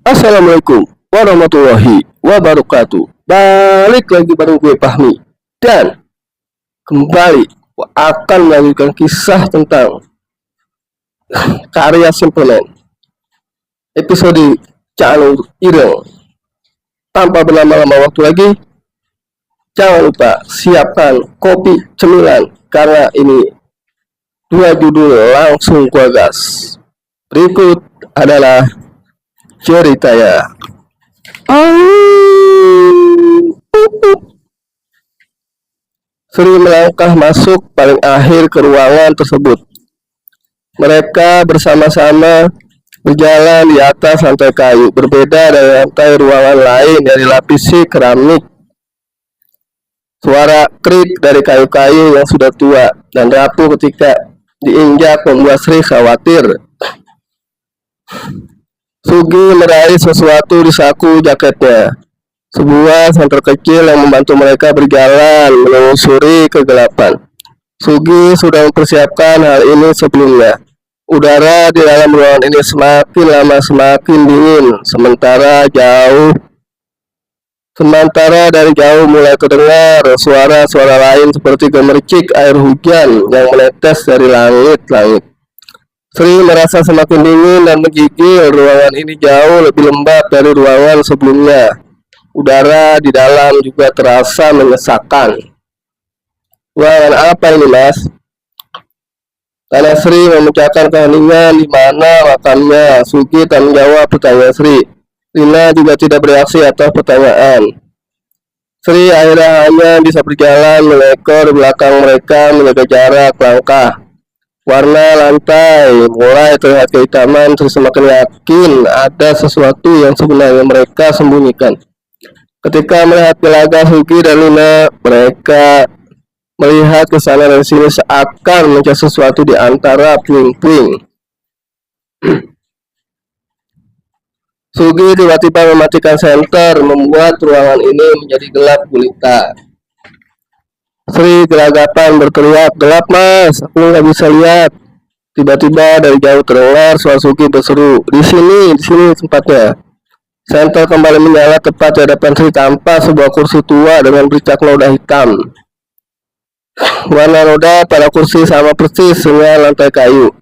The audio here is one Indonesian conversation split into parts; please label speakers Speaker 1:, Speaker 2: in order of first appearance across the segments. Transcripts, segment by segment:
Speaker 1: Assalamualaikum warahmatullahi wabarakatuh. Balik lagi bareng gue Fahmi. Dan kembali akan melanjutkan kisah tentang karya Simpleman. Episode Calon Ireng. Tanpa berlama-lama waktu lagi, jangan lupa siapkan kopi cemilan karena ini dua judul langsung gua gas. Berikut adalah ceritanya. Sri melangkah masuk paling akhir ke ruangan tersebut. Mereka bersama-sama berjalan di atas lantai kayu, berbeda dari lantai ruangan lain yang dilapisi keramik. Suara krik dari kayu-kayu yang sudah tua dan rapuh ketika diinjak membuat Sri khawatir. Sugi meraih sesuatu di saku jaketnya. Sebuah senter kecil yang membantu mereka berjalan menelusuri kegelapan. Sugi sudah mempersiapkan hal ini sebelumnya. Udara di dalam ruangan ini semakin lama semakin dingin. Sementara dari jauh mulai terdengar suara-suara lain seperti gemercik air hujan yang menetes dari langit-langit. Sri merasa semakin dingin dan menggigil. Ruangan ini jauh lebih lembab dari ruangan sebelumnya. Udara di dalam juga terasa menyesakan. Ruangan apa ini, Mas? Tanya Sri memecahkan keheningan. Di mana makamnya? Sugi tak menjawab pertanyaan Sri. Lina juga tidak bereaksi atas pertanyaan. Sri akhirnya hanya bisa berjalan mengekor di belakang mereka menjaga jarak langkah. Warna lantai mulai terlihat kehitaman. Terus semakin yakin ada sesuatu yang sebenarnya mereka sembunyikan. Ketika melihat gelagat Sugi dan Lina, mereka melihat ke sana dan sini seakan mencari sesuatu di antara puing-puing. Sugi tiba-tiba mematikan senter, membuat ruangan ini menjadi gelap gulita. Sri gelagapan berteriak, "Gelap, Mas, aku nggak bisa lihat." Tiba-tiba dari jauh terdengar suara Sugi berseru, di sini tempatnya." Senter kembali menyala tepat di hadapan Sri tanpa sebuah kursi tua dengan bercak noda hitam. Warna noda pada kursi sama persis dengan lantai kayu.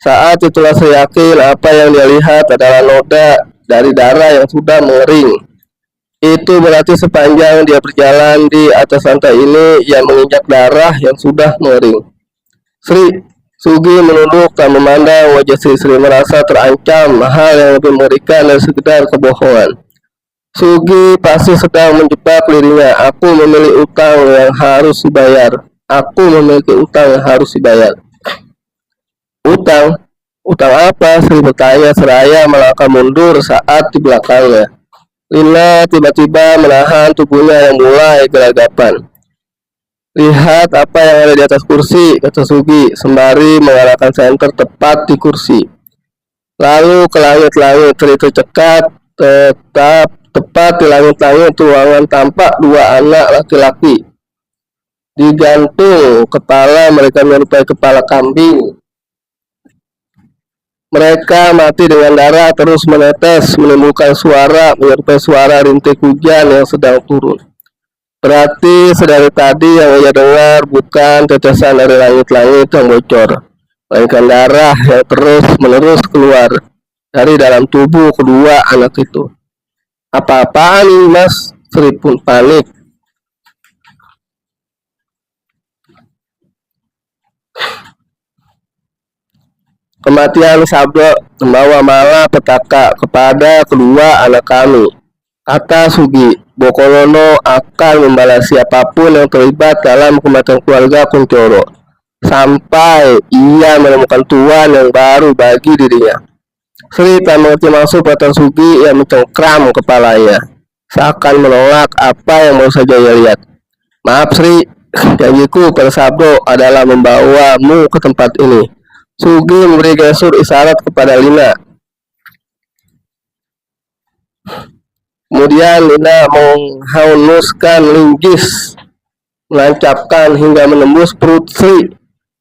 Speaker 1: Saat itulah saya yakin apa yang dia lihat adalah noda dari darah yang sudah mengering. Itu berarti sepanjang dia berjalan di atas lantai ini, ia menginjak darah yang sudah mengering. Sugi menunduk tak memandang wajah Sri merasa terancam hal yang lebih mengerikan dari sekedar kebohongan. Sugi pasti sedang menjebak dirinya. Aku memiliki utang yang harus dibayar. Utang? Utang apa? Sri bertanya seraya melangkah mundur saat di belakangnya. Lina tiba-tiba menahan tubuhnya yang mulai gelagapan. "Lihat apa yang ada di atas kursi," kata Sugi sembari mengarahkan senter tepat di kursi. Lalu ke langit-langit. Sri tercekat. Tepat di langit-langit ruangan tampak dua anak laki-laki. Digantung kepala mereka menyerupai kepala kambing. Mereka mati dengan darah terus menetes, menimbulkan suara menyerupai suara rintik hujan yang sedang turun. Berarti sedari tadi yang ia dengar bukan tetesan dari langit-langit yang bocor, melainkan darah yang terus-menerus keluar dari dalam tubuh kedua anak itu. "Apa-apaan ini, Mas?" Sri pun panik. "Kematian Sabdo membawa malapetaka kepada kedua anak kami," kata Sugi. "Bokolono akan membalas siapapun yang terlibat dalam kematian keluarga Kuncoro sampai ia menemukan tuan yang baru bagi dirinya." Sri tak mengerti maksud perkataan Sugi yang mencengkram kepalanya, seakan menolak apa yang baru saja ia lihat. "Maaf Sri, janjiku pada Sabdo adalah membawamu ke tempat ini." Sugi memberi gestur isyarat kepada Lina. Kemudian Lina menghunuskan linggis, menancapkan hingga menembus perut Sri.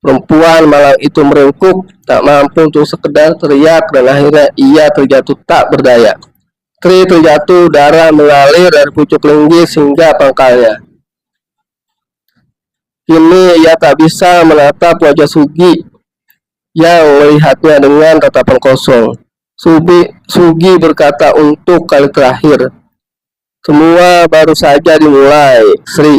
Speaker 1: Perempuan malang itu merengkuk, tak mampu untuk sekedar teriak, dan akhirnya ia terjatuh tak berdaya. Sri terjatuh, darah mengalir dari pucuk linggis hingga pangkalnya. Kini ia tak bisa menatap wajah Sugi yang melihatnya dengan tatapan kosong. Sugi berkata untuk kali terakhir, "Semua baru saja dimulai, Sri.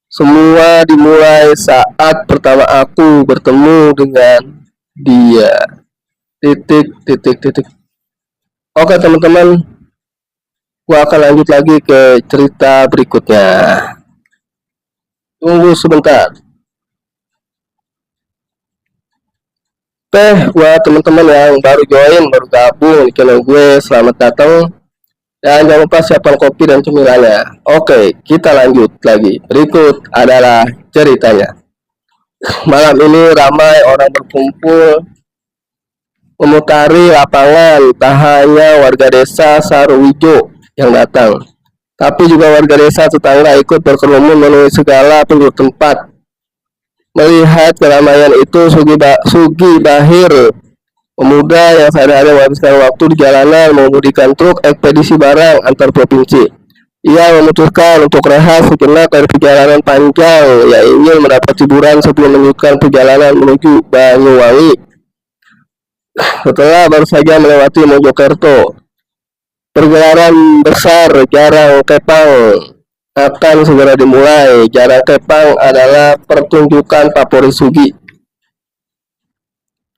Speaker 1: Semua dimulai saat pertama aku bertemu dengan dia." Titik, titik, titik. Oke teman-teman, gua akan lanjut lagi ke cerita berikutnya. Tunggu sebentar. Buat teman-teman yang baru join, baru gabung di channel gue, selamat datang. Dan jangan lupa siapkan kopi dan cemilannya. Oke, kita lanjut lagi. Berikut adalah ceritanya. Malam ini ramai orang berkumpul memutari lapangan. Tak hanya warga desa Saruwijo yang datang, tapi juga warga desa tetangga ikut berkerumun memenuhi segala penjuru tempat. Melihat keramaian itu, Sugi Bahir, pemuda yang sehari-hari menghabiskan waktu di jalanan mengemudikan truk ekspedisi barang antar provinsi, ia memutuskan untuk rehat sejenak dari perjalanan panjang. Ia ingin mendapat hiburan sebelum melanjutkan perjalanan menuju Banyuwangi. Setelah baru saja melewati Mojokerto, pergelaran besar Jarang Kepang akan segera dimulai. Jarang Kepang adalah pertunjukan favorit Sugi.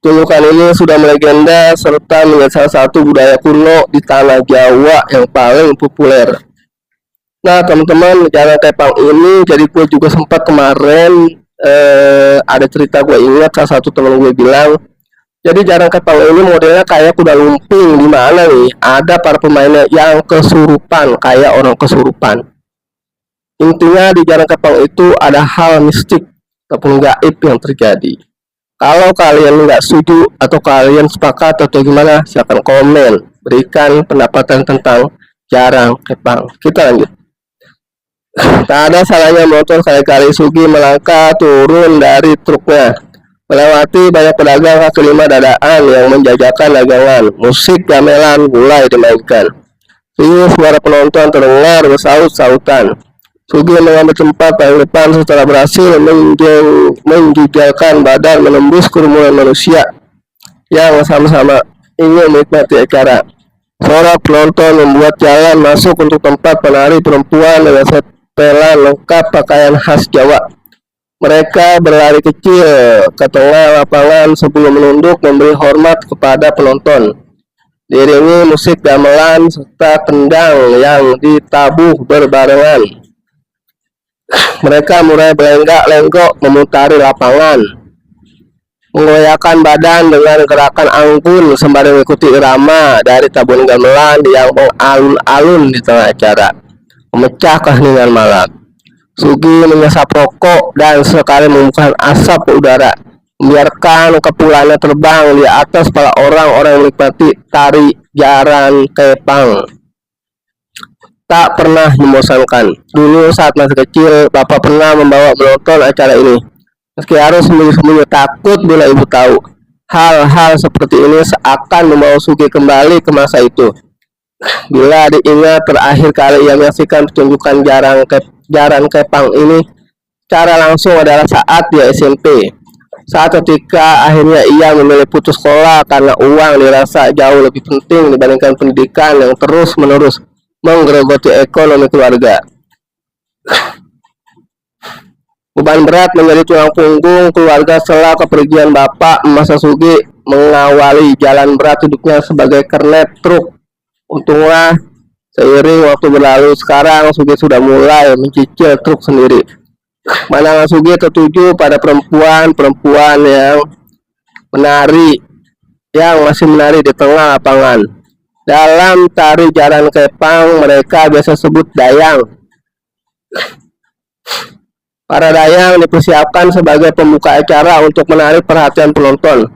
Speaker 1: Pertunjukan ini sudah melegenda serta menjadi salah satu budaya kuno di tanah Jawa yang paling populer. Nah teman-teman, Jarang Kepang ini jadi gue juga sempat kemarin ada cerita gue ingat, salah satu teman gue bilang, jadi Jarang Kepang ini modelnya kayak kuda lumping, di mana nih ada para pemainnya yang kesurupan, kayak orang kesurupan. Intinya di Jarang Kepang itu ada hal mistik ataupun gaib yang terjadi. Kalau kalian nggak setuju atau kalian sepakat atau gimana, silahkan komen, berikan pendapatan tentang Jarang Kepang. Kita lanjut. Tak ada salahnya menonton kali-kali Sugi melangkah turun dari truknya, melewati banyak pedagang kaki lima dadaan yang menjajakan dagangan. Musik gamelan mulai dimainkan. Suara penonton terdengar bersaut-sautan. Sugi mengambil tempat paling depan setelah berhasil menjujalkan badan menembus kerumunan manusia yang sama-sama ingin menikmati acara. Suara penonton membuat jalan masuk untuk tempat penari perempuan dengan setelan lengkap pakaian khas Jawa. Mereka berlari kecil ke tengah lapangan sebelum menunduk memberi hormat kepada penonton. Diiringi musik gamelan serta kendang yang ditabuh berbarengan. Mereka mulai belenggak-lenggok memutari lapangan, menggoyahkan badan dengan gerakan anggun sembari mengikuti irama dari tabuhan gamelan yang mengalun-alun di tengah acara, memecah keheningan malam. Sugi menyesap rokok dan sekali membuka asap ke udara, membiarkan kepulannya terbang di atas kepala orang-orang yang menikmati tari Jarang Kepang. Tak pernah membosankan. Dulu saat masih kecil, Bapak pernah membawa menonton acara ini. Meski harus sembunyi-sembunyi takut bila ibu tahu. Hal-hal seperti ini seakan membawa Sugi kembali ke masa itu. Bila diingat terakhir kali ia menyaksikan pertunjukan Jarang Kepang ini secara langsung adalah saat dia SMP. Saat ketika akhirnya ia memilih putus sekolah karena uang dirasa jauh lebih penting dibandingkan pendidikan yang terus-menerus menggerogoti ekonomi keluarga. Beban berat menjadi tulang punggung keluarga setelah kepergian bapak. Masa Sugi mengawali jalan berat hidupnya sebagai kernet truk. Untunglah seiring waktu berlalu, sekarang Sugi sudah mulai mencicil truk sendiri. Pandangan Sugi tertuju pada perempuan-perempuan yang masih menari di tengah lapangan. Dalam tari Jarang Kepang, mereka biasa sebut dayang. Para dayang dipersiapkan sebagai pembuka acara untuk menarik perhatian penonton,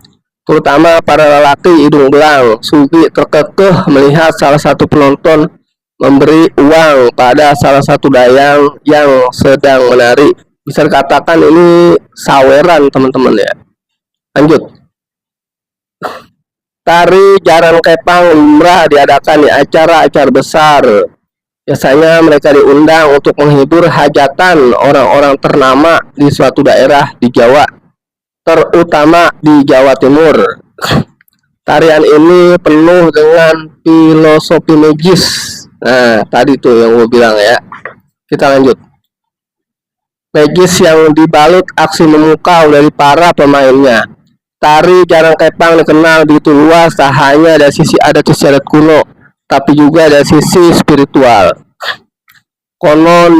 Speaker 1: terutama para lelaki hidung belang. Sugi terkekeh melihat salah satu penonton memberi uang pada salah satu dayang yang sedang menari. Bisa dikatakan ini saweran teman-teman ya. Lanjut. Tari Jaran Kepang lumrah diadakan di acara-acara besar. Biasanya mereka diundang untuk menghibur hajatan orang-orang ternama di suatu daerah di Jawa, terutama di Jawa Timur. Tarian ini penuh dengan filosofi magis. Nah, tadi tuh yang gue bilang ya. Kita lanjut. Magis yang dibalut aksi memukau dari para pemainnya. Tari Jaran Kepang dikenal begitu luas, tak hanya dari sisi adat istiadat kuno, tapi juga dari sisi spiritual. Konon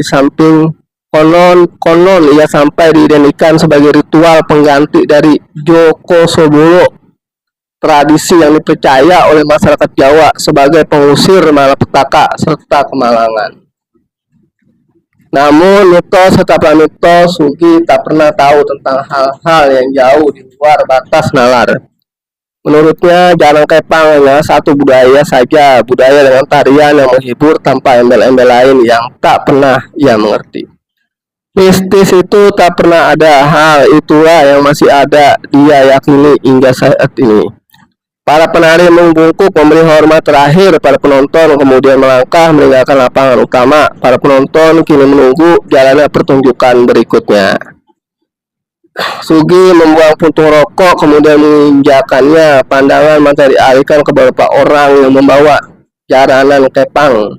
Speaker 1: ia sampai diidentikan sebagai ritual pengganti dari Joko Sobolo, tradisi yang dipercaya oleh masyarakat Jawa sebagai pengusir malapetaka serta kemalangan. Namun mitos tetaplah mitos, Sugi tak pernah tahu tentang hal-hal yang jauh di luar batas nalar. Menurutnya, Jaran Kepang hanya satu budaya saja, budaya dengan tarian yang menghibur tanpa embel-embel lain yang tak pernah ia mengerti. Mistis itu tak pernah ada, hal itulah yang masih ada dia yakini hingga saat ini. Para penari membungkuk memberi hormat terakhir pada penonton, kemudian melangkah meninggalkan lapangan utama. Para penonton kini menunggu jalannya pertunjukan berikutnya. Sugi membuang puntung rokok, kemudian menginjakannya. Pandangan mata dialihkan ke beberapa orang yang membawa jaranan kepang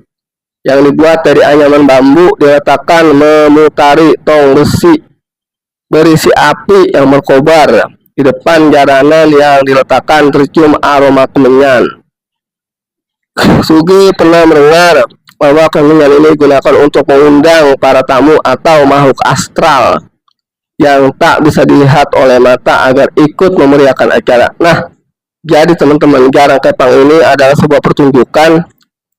Speaker 1: yang dibuat dari anyaman bambu, diletakkan memutari tong besi berisi api yang berkobar. Di depan jaranan yang diletakkan tercium aroma kemenyan. Sugi pernah mendengar bahwa kemenyan ini digunakan untuk mengundang para tamu atau makhluk astral yang tak bisa dilihat oleh mata agar ikut memeriahkan acara. Nah, jadi teman-teman, Jaran Kepang ini adalah sebuah pertunjukan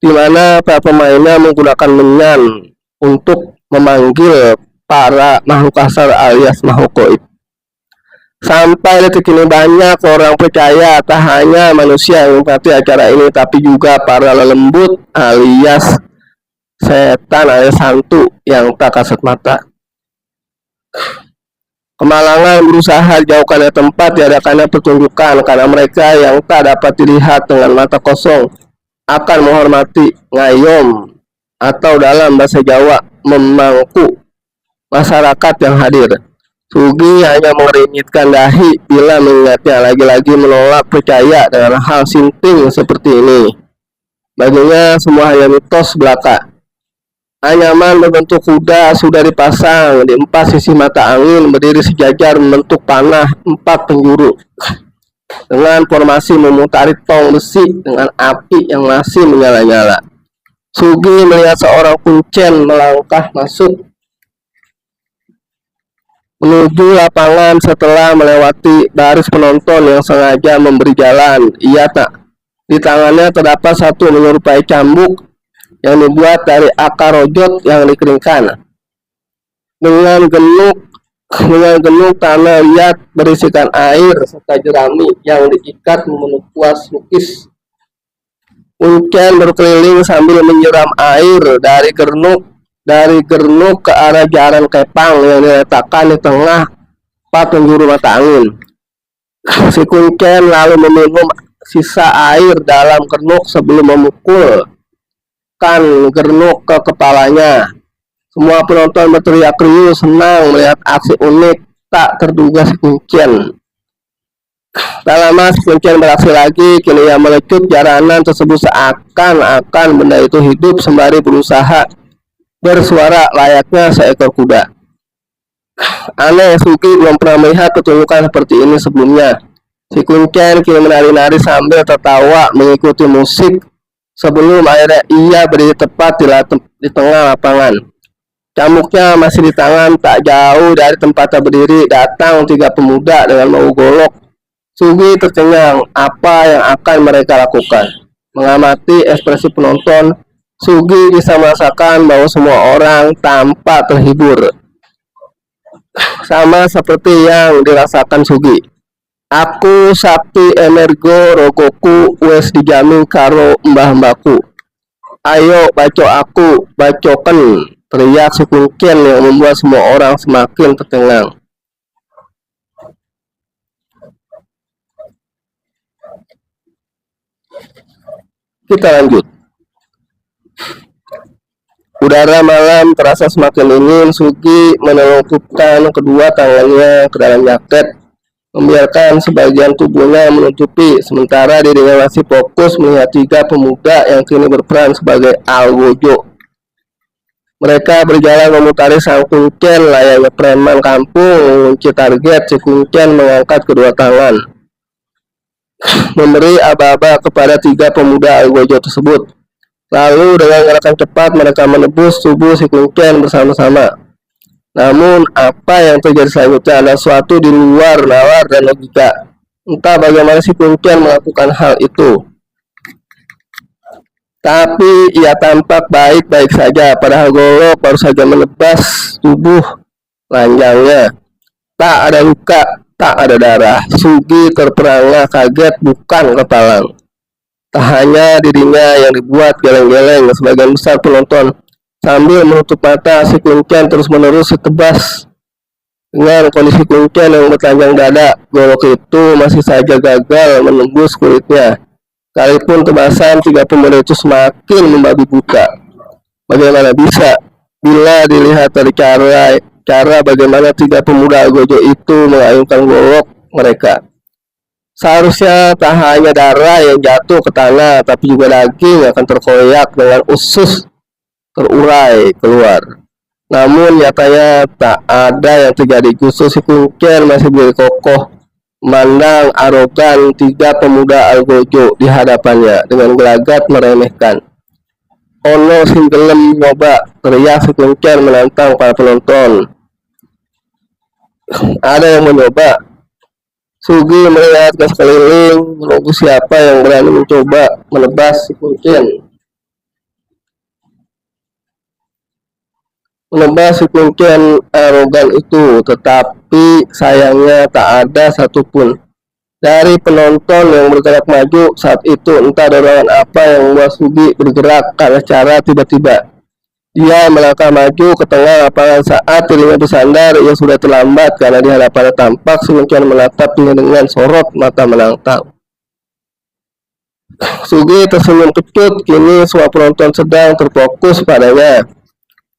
Speaker 1: di mana para pemainnya menggunakan menyan untuk memanggil para makhluk astral alias makhluk gaib. Sampai detik ini banyak orang percaya tak hanya manusia yang menikmati acara ini, tapi juga para lelembut alias setan alias hantu yang tak kasat mata. Kemalangan berusaha dijauhkan dari tempat diadakannya pertunjukan karena mereka yang tak dapat dilihat dengan mata kosong akan menghormati ngayom atau dalam bahasa Jawa memangku masyarakat yang hadir. Sugi hanya mengeringitkan dahi bila mengingatnya, lagi-lagi menolak percaya dengan hal sinting seperti ini. Baginya semua hanya mitos belaka. Anyaman berbentuk kuda sudah dipasang di 4 sisi mata angin, berdiri sejajar membentuk panah 4 penjuru dengan formasi memutari tong besi dengan api yang masih menyala-nyala. Sugi melihat seorang kuncen melangkah masuk menuju lapangan setelah melewati baris penonton yang sengaja memberi jalan. Di tangannya terdapat satu menyerupai cambuk yang dibuat dari akar rojot yang dikeringkan. Dengan genuk tanah liat berisikan air serta jerami yang diikat menekuas lukis. Kuncen berkeliling sambil menyiram air dari gernuk ke arah Jaran Kepang yang diletakkan di tengah 4 penjuru mata angin. Si kuncen lalu meminum sisa air dalam gernuk sebelum memukulkan gernuk ke kepalanya. Semua penonton berteriak riuh senang melihat aksi unik tak terduga si kuncen. Tak lama si kuncen beraksi lagi, kini ia melecut jaranan tersebut seakan-akan benda itu hidup sembari berusaha bersuara layaknya seekor kuda. Aneh, Sugi belum pernah melihat pertunjukan seperti ini sebelumnya. Si kuncen kini menari-nari sambil tertawa mengikuti musik sebelum akhirnya ia berdiri tepat di tengah lapangan. Cambuknya masih di tangan, tak jauh dari tempatnya berdiri datang 3 pemuda dengan bau golok. Sugi tercengang, apa yang akan mereka lakukan? Mengamati ekspresi penonton, Sugi bisa merasakan bahwa semua orang tampak terhibur, sama seperti yang dirasakan Sugi. Aku sakti emergo rogoku wes dijamin karo mbah-mbahku. Ayo baco aku, bacoken, teriak si kuncen yang membuat semua orang semakin tercengang. Kita lanjut. Udara malam terasa semakin dingin. Sugi menelungkupkan kedua tangannya ke dalam jaket, membiarkan sebagian tubuhnya menutupi, sementara dirinya masih fokus melihat tiga pemuda yang kini berperan sebagai algojo. Mereka berjalan memutari sang kuncen layaknya preman kampung mengunci target. Si kuncen mengangkat kedua tangan, memberi aba-aba kepada tiga pemuda algojo tersebut. Lalu dengan gerakan cepat mereka menebus tubuh si kuncen bersama-sama. Namun apa yang terjadi selanjutnya adalah suatu di luar nalar dan logika. Entah bagaimana si kuncen melakukan hal itu, tapi ia tampak baik-baik saja, padahal golok baru saja menebas tubuh lanjangnya. Tak ada luka, tak ada darah. Sugi terperangah kaget bukan kepalang. Tak hanya dirinya yang dibuat geleng-geleng, sebagian besar penonton sambil menutup mata. Si kuncen terus-menerus ditebas. Dengan kondisi kuncen yang bertelanjang dada, golok itu masih saja gagal menembus kulitnya. Sekalipun tebasan tiga pemuda itu semakin membabi buta. Bagaimana bisa? Bila dilihat dari cara bagaimana tiga pemuda algojo itu mengayunkan golok mereka, seharusnya tak hanya darah yang jatuh ke tanah, tapi juga daging akan terkoyak dengan usus terurai keluar. Namun nyatanya tak ada yang terjadi. Justru si kuncen masih berdiri kokoh, memandang arogan tiga pemuda algojo di hadapannya dengan gelagat meremehkan. Ono sing gelem nyoba, teriak si kuncen menantang para penonton. Ada yang mencoba. Sugi melihat ke sekeliling, menunggu siapa yang berani mencoba menebas si kuncen. Menebas si kuncen arogan itu, tetapi sayangnya tak ada satupun dari penonton yang bergerak maju saat itu. Entah dorongan apa yang membuat Sugi bergerak karena cara tiba-tiba. Dia melangkah maju ke tengah lapangan. Saat dirinya bersandar, ia sudah terlambat karena di hadapannya tampak si kuncen menatapnya dengan sorot mata menantang. Sugi tersenyum kecut. Kini semua penonton sedang terfokus padanya.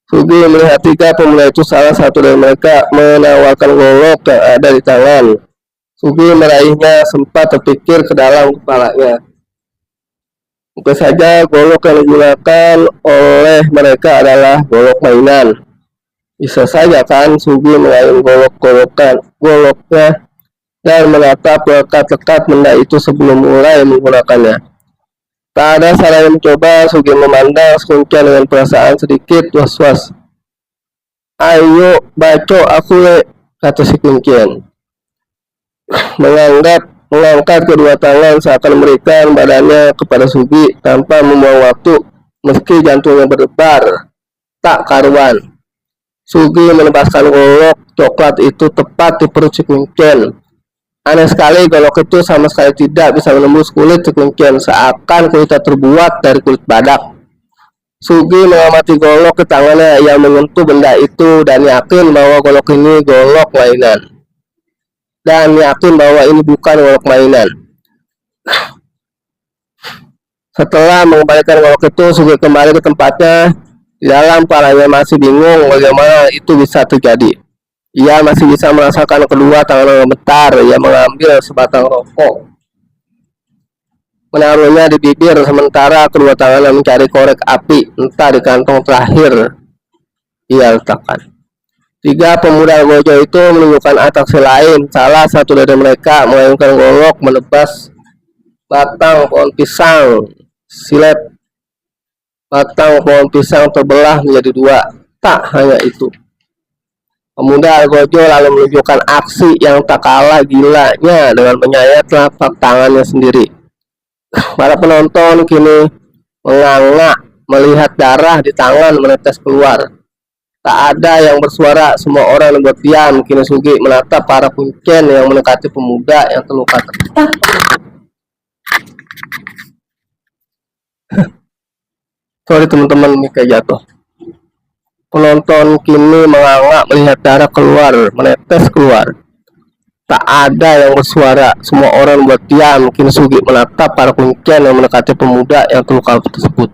Speaker 1: Sugi melihat tiga pemuda itu. Salah satu dari mereka menawarkan golok yang ada di tangan. Sugi meraihnya, sempat terpikir ke dalam kepalanya. Mungkin saja golok yang digunakan oleh mereka adalah golok mainan. Bisa saja kan Sugi mengayun goloknya dan menatap lekat-lekat benda itu sebelum mulai menggunakannya. Tak ada salahnya mencoba. Sugi memandang kuncen dengan perasaan sedikit was-was. Ayo baco aku le, kata si kuncen. Mengangkat kedua tangan seakan memberikan badannya kepada Sugi tanpa membuang waktu, meski jantungnya berdebar tak karuan. Sugi menebaskan golok coklat itu tepat di perut si kuncen. Aneh sekali, golok itu sama sekali tidak bisa menembus kulit si kuncen, seakan kulitnya terbuat dari kulit badak. Sugi mengamati golok di tangannya. Ia menyentuh benda itu dan yakin bahwa golok ini golok mainan. Setelah mengembalikan golok itu, Sugi kembali ke tempatnya. Di dalam kepalanya masih bingung bagaimana itu bisa terjadi. Ia masih bisa merasakan kedua tangan gemetar. Ia mengambil sebatang rokok, menaruhnya di bibir, sementara kedua tangannya mencari korek api, entah di kantong terakhir ia letakkan. Tiga pemuda algojo itu menunjukkan atraksi lain. Salah satu dari mereka mengayunkan golok menebas batang pohon pisang. Silet batang pohon pisang terbelah menjadi dua. Tak hanya itu, pemuda algojo lalu menunjukkan aksi yang tak kalah gilanya dengan menyayat telapak tangannya sendiri. Para penonton kini menganga melihat darah di tangan menetes keluar. Tak ada yang bersuara, semua orang membuat diam. Kini Sugi menatap para kuncen yang mendekati pemuda yang terluka. Sorry teman-teman, ini kayak jatuh. Penonton kini menganga melihat darah keluar, menetes keluar. Tak ada yang bersuara, semua orang buat diam. Kini Sugi menatap para kuncen yang mendekati pemuda yang terluka tersebut.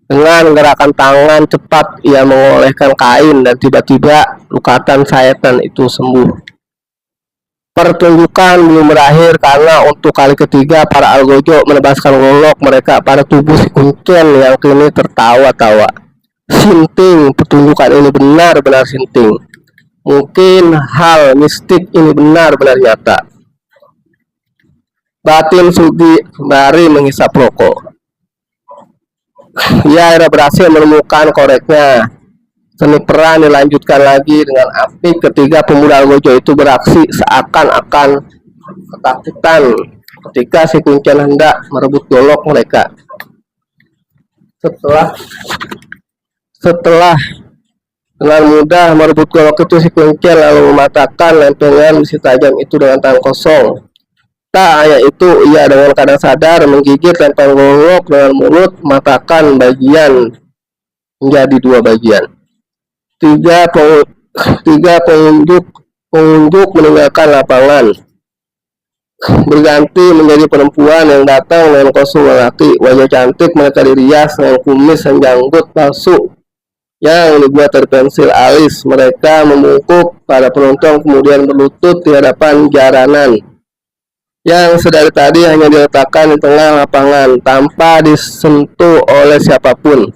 Speaker 1: Dengan gerakan tangan cepat, ia mengoleskan kain dan tiba-tiba lukatan sayatan itu sembuh. Pertunjukan belum berakhir karena untuk kali ketiga para algojo menebaskan golok mereka pada tubuh si kuncen yang kini tertawa-tawa. Sinting, pertunjukan ini benar-benar sinting. Mungkin hal mistik ini benar-benar nyata. Batin Sugi sembari menghisap rokok. Ia akhirnya berhasil menemukan koreknya. Seni peran dilanjutkan lagi dengan apik ketiga pemuda Algojo itu beraksi seakan-akan ketakutan ketika si kuncen hendak merebut golok mereka. Setelah dengan mudah merebut golok itu, si kuncen lalu mematahkan lempengan besi tajam itu dengan tangan kosong. Tak hanya itu, ia dengan keadaan sadar menggigit lempengan golok dengan mulut, mematahkan bagian menjadi dua bagian. Tiga pengunjuk meninggalkan lapangan, berganti menjadi perempuan yang datang dengan kostum lelaki. Wajah cantik mereka dirias dengan kumis dan janggut palsu yang dibuat dari pensil alis. Mereka memungkuk pada penonton kemudian berlutut di hadapan jaranan yang sedari tadi hanya diletakkan di tengah lapangan tanpa disentuh oleh siapapun.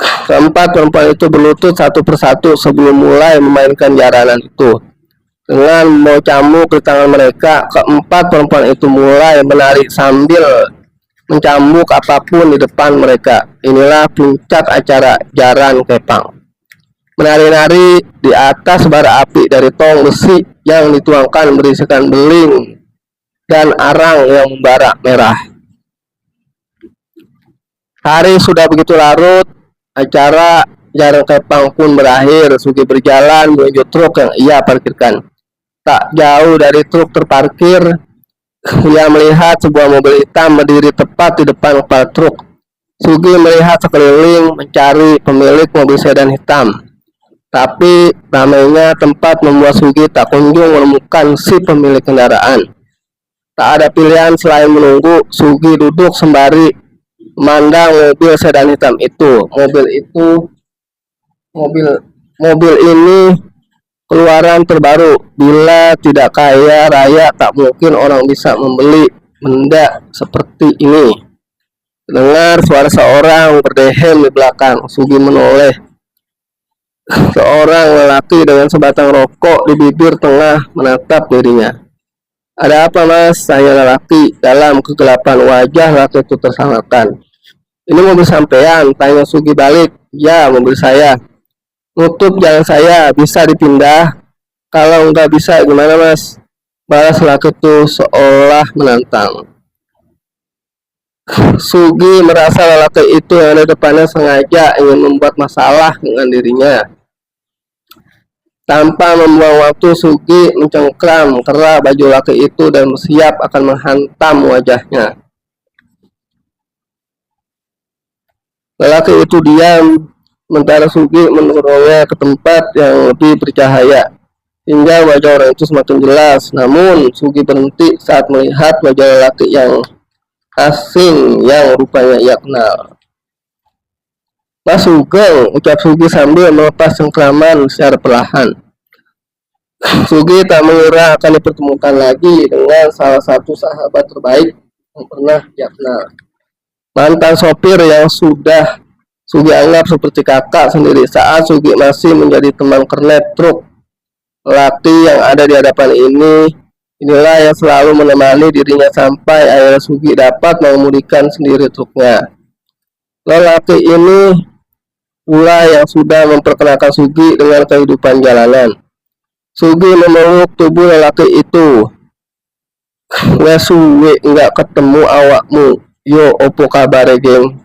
Speaker 1: Keempat perempuan itu berlutut satu persatu sebelum mulai memainkan jaranan itu. Dengan membawa cambuk di tangan mereka, keempat perempuan itu mulai menari sambil mencambuk apapun di depan mereka. Inilah puncak acara jaran kepang. Menari-nari di atas bara api dari tong besi yang dituangkan berisikan beling dan arang yang membara merah. Hari sudah begitu larut, acara jaran kepang pun berakhir. Sugi berjalan menuju truk yang ia parkirkan. Tak jauh dari truk terparkir, ia melihat sebuah mobil hitam berdiri tepat di depan kepala truk. Sugi melihat sekeliling mencari pemilik mobil sedan hitam. Tapi ramainya tempat membuat Sugi tak kunjung menemukan si pemilik kendaraan. Tak ada pilihan selain menunggu. Sugi duduk sembari memandang mobil sedan hitam itu. Mobil ini keluaran terbaru. Bila tidak kaya raya, tak mungkin orang bisa membeli benda seperti ini. Dengar suara seorang berdehem di belakang. Sugi menoleh. Seorang lelaki dengan sebatang rokok di bibir tengah menatap dirinya. Ada apa, Mas? Tanya lelaki. Dalam kegelapan wajah lelaki itu tersandarkan. Ini mobil sampean? Tanya Sugi balik. Ya, mobil saya. Nutup jalan saya, bisa dipindah? Kalau nggak bisa gimana, Mas? Balas lelaki itu seolah menantang. Sugi merasa lelaki itu yang ada depannya sengaja ingin membuat masalah dengan dirinya. Tanpa membuang waktu, Sugi mencengkram kera baju lelaki itu dan bersiap akan menghantam wajahnya. Lelaki itu diam, sementara Sugi mendorongnya ke tempat yang lebih bercahaya hingga wajah orang itu semakin jelas. Namun Sugi berhenti saat melihat wajah lelaki yang asing yang rupanya ia kenal. Mas Sugeng, ucap Sugi sambil melepas cengkraman secara perlahan. Sugi tak mengira akan dipertemukan lagi dengan salah satu sahabat terbaik yang pernah dia kenal. Mantan sopir yang sudah Sugi anggap seperti kakak sendiri saat Sugi masih menjadi teman kernet truk. Lelaki yang ada di hadapan inilah yang selalu menemani dirinya sampai akhirnya Sugi dapat mengemudikan sendiri truknya. Lelaki ini pula yang sudah memperkenalkan Sugi dengan kehidupan jalanan. Sugi memeluk tubuh lelaki itu. Wes suwe enggak ketemu awakmu. Yo, opo kabare, geng?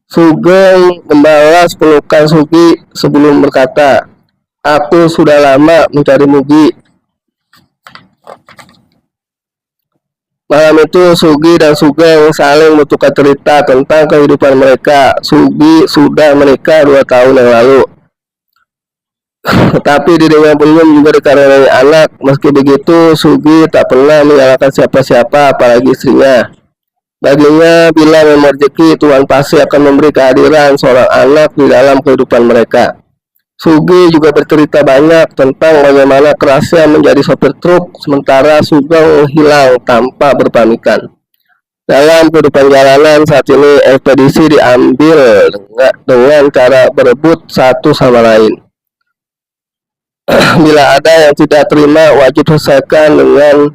Speaker 1: Sugeng membalas pelukan Sugi sebelum berkata, aku sudah lama mencari Mugi. Malam itu Sugi dan Sugeng saling bertukar cerita tentang kehidupan mereka. Sugi sudah menikah 2 tahun yang lalu. Tetapi dirinya belum juga dikaruniai anak. Meski begitu, Sugi tak pernah menyalahkan siapa-siapa, apalagi istrinya. Baginya, bila memang rezeki, Tuhan pasti akan memberi kehadiran seorang anak di dalam kehidupan mereka. Sugi juga bercerita banyak tentang bagaimana kerasnya menjadi sopir truk, sementara Sugeng hilang tanpa berpamitan. Dalam kehidupan jalanan saat ini, ekspedisi diambil dengan cara berebut satu sama lain. Bila ada yang tidak terima, wajib selesaikan dengan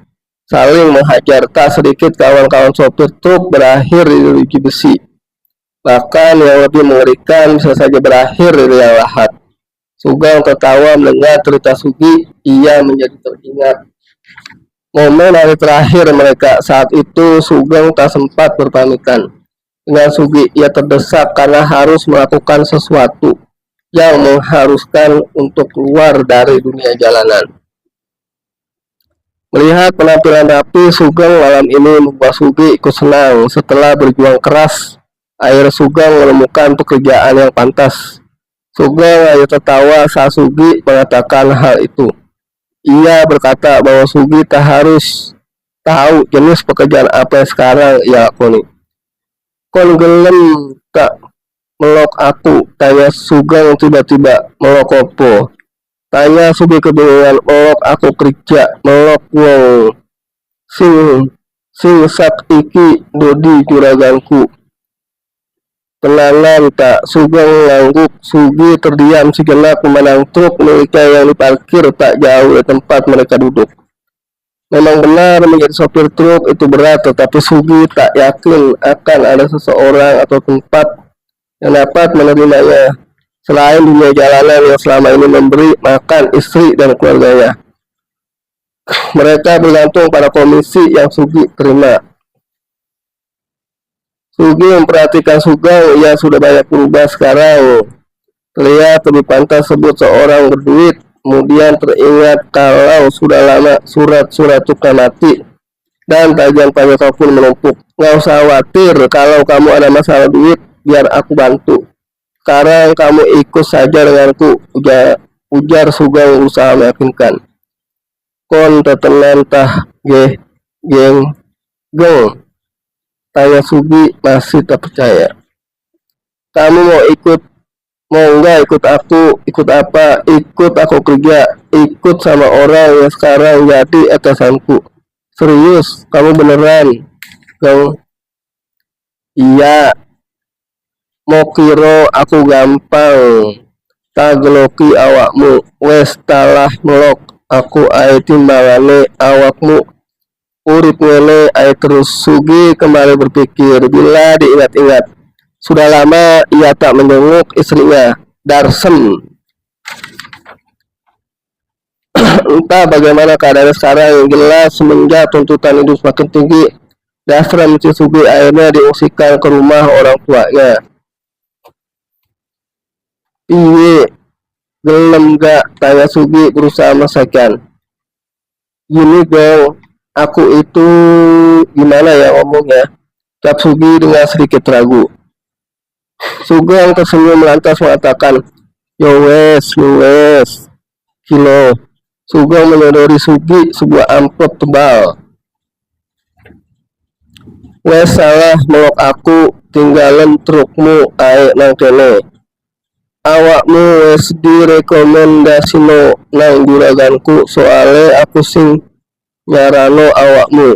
Speaker 1: saling menghajar. Tak sedikit kawan-kawan sopir truk berakhir di jeruji besi. Bahkan yang lebih mengerikan bisa saja berakhir di liang lahat. Sugeng tertawa mendengar cerita Sugi. Ia menjadi teringat momen hari terakhir mereka. Saat itu Sugeng tak sempat berpamitan dengan Sugi. Ia terdesak karena harus melakukan sesuatu yang mengharuskan untuk keluar dari dunia jalanan. Melihat penampilan rapi Sugeng malam ini membuat Sugi ikut senang. Setelah berjuang keras, akhirnya Sugeng menemukan pekerjaan yang pantas. Sugeng hanya tertawa saat Sugi mengatakan hal itu. Ia berkata bahwa Sugi tak harus tahu jenis pekerjaan apa yang sekarang ia lakoni. Kon gelem tak melok aku, tanya Sugeng tiba-tiba. Melok opo? Tanya Sugi kebingungan. Melok aku kerja, melok wong sing sak iki dodi juraganku. Tenangan tak, Sugeng ngangguk. Sugi terdiam sejenak memandang truk miliknya yang diparkir tak jauh dari tempat mereka duduk. Memang benar menjadi sopir truk itu berat, tetapi Sugi tak yakin akan ada seseorang atau tempat yang dapat menerimanya selain dunia jalanan yang selama ini memberi makan istri dan keluarganya. Mereka bergantung pada komisi yang Sugi terima. Sugi memperhatikan Sugeng yang sudah banyak berubah sekarang. Terlihat lebih pantas sebut seorang berduit. Kemudian teringat kalau sudah lama surat-surat tukar mati dan tagihan pajak pun menumpuk. Nggak usah khawatir, kalau kamu ada masalah duit, biar aku bantu. Sekarang kamu ikut saja denganku, ujar Sugeng berusaha meyakinkan. Kon tetenan tah geng, tanya Sugi masih tak percaya. Kamu mau enggak ikut aku? Ikut apa? Ikut aku kerja, ikut sama orang yang sekarang jadi atasanku. Serius, kamu beneran? Geng, iya. Mau kiro aku gampang, tageloki awakmu, wes talah melok, aku ae timbangane awakmu, urip ngene ae terus. Sugi kembali berpikir. Bila diingat-ingat, sudah lama ia tak menjenguk istrinya, Darsem. Entah bagaimana keadaan sekarang, yang jelas semenjak tuntutan hidup semakin tinggi, Darsem si Sugi akhirnya diungsikan ke rumah orang tuanya. Iye, gelem gak? Tanya Sugi berusaha menyelesaikan. Gini Geng, aku itu gimana ya ngomongnya? Jawab Sugi dengan sedikit ragu. Sugeng tersenyum lantas mengatakan, yo wes, kilo. Sugeng menyodori Sugi sebuah amplop tebal. Wes salah melok aku, tinggalan trukmu ae nang kene. Awakmu wes direkomendasino nang juraganku, soale aku sing nyarano awakmu.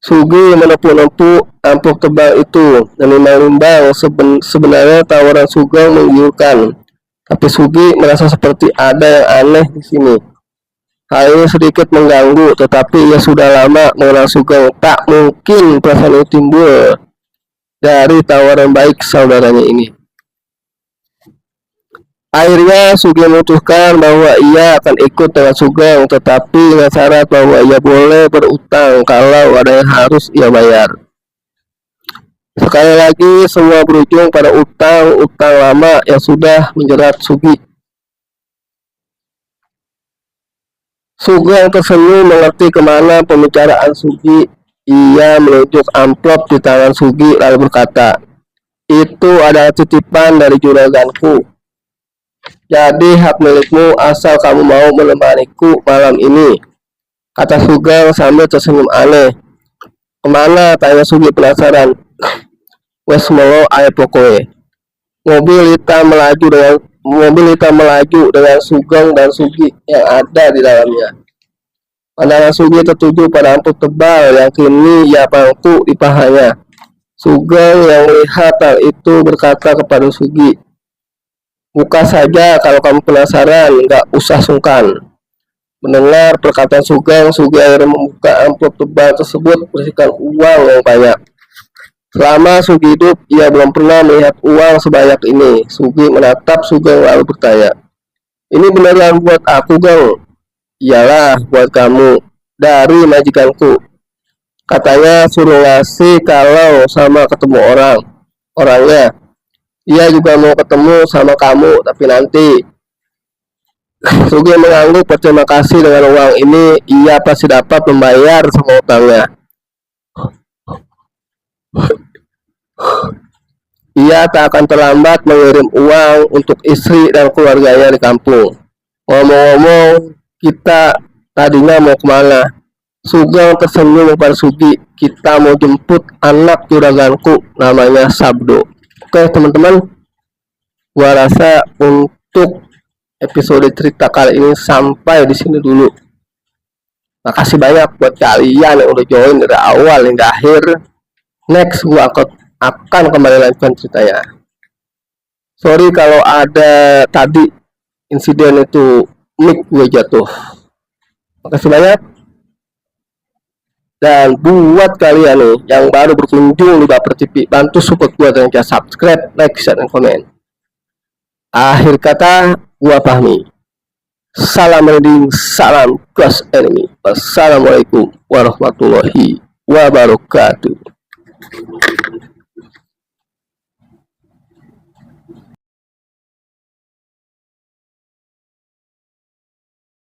Speaker 1: Sugi menepuk-nepuk amplop tebal itu dan menimbang sebenarnya tawaran Sugeng menggiurkan, tapi Sugi merasa seperti ada yang aneh di sini. Hal ini sedikit mengganggu, tetapi ia sudah lama mengenal Sugeng. Tak mungkin perasaan itu timbul dari tawaran baik saudaranya ini. Akhirnya Sugi memutuskan bahwa ia akan ikut dengan Sugeng, tetapi dengan syarat bahwa ia boleh berutang kalau ada yang harus ia bayar. Sekali lagi semua berujung pada utang lama yang sudah menjerat Sugi. Sugeng tersenyum mengerti kemana pembicaraan Sugi. Ia menunjuk amplop di tangan Sugi lalu berkata, itu adalah titipan dari juraganku. Jadi hak milikmu asal kamu mau menemaniku malam ini, kata Sugeng sambil tersenyum aneh. Kemana? Tanya Sugi penasaran. Wes molo ae pokoe. Mobil hitam melaju dengan Sugeng dan Sugi yang ada di dalamnya. Pandangan Sugi tertuju pada ampuk tebal yang kini ia pangku di pahanya. Sugeng yang melihat hal itu berkata kepada Sugi, buka saja kalau kamu penasaran, nggak usah sungkan. Mendengar perkataan Sugeng, Sugi akhirnya membuka amplop tebal tersebut berisikan uang yang banyak. Selama Sugi hidup, ia belum pernah melihat uang sebanyak ini. Sugi menatap Sugeng lalu bertanya, ini beneran buat aku, Geng? Iyalah, buat kamu. Dari majikanku. Katanya suruh ngasih kalau sama ketemu orangnya. Ia juga mau ketemu sama kamu, tapi nanti. Sugi mengangguk berterima kasih dengan uang ini, ia pasti dapat membayar semua utangnya. Ia tak akan terlambat mengirim uang untuk istri dan keluarganya di kampung. Ngomong-ngomong, kita tadinya mau kemana? Sugeng tersenyum kepada Sugi. Kita mau jemput anak juraganku, namanya Sabdo. Oke teman-teman, gua rasa untuk episode cerita kali ini sampai di sini dulu. Makasih banyak buat kalian yang udah join dari awal hingga akhir. Next gua akan kembali lanjutkan ceritanya. Sorry kalau ada tadi insiden itu mic gue jatuh. Makasih banyak. Dan buat kalian nih yang baru berkunjung di Baper TV, bantu support gue dengan cara subscribe, like, share, dan komen. Akhir kata, gua Fahmi. Salam reading, salam crush enemy. Wassalamualaikum warahmatullahi wabarakatuh.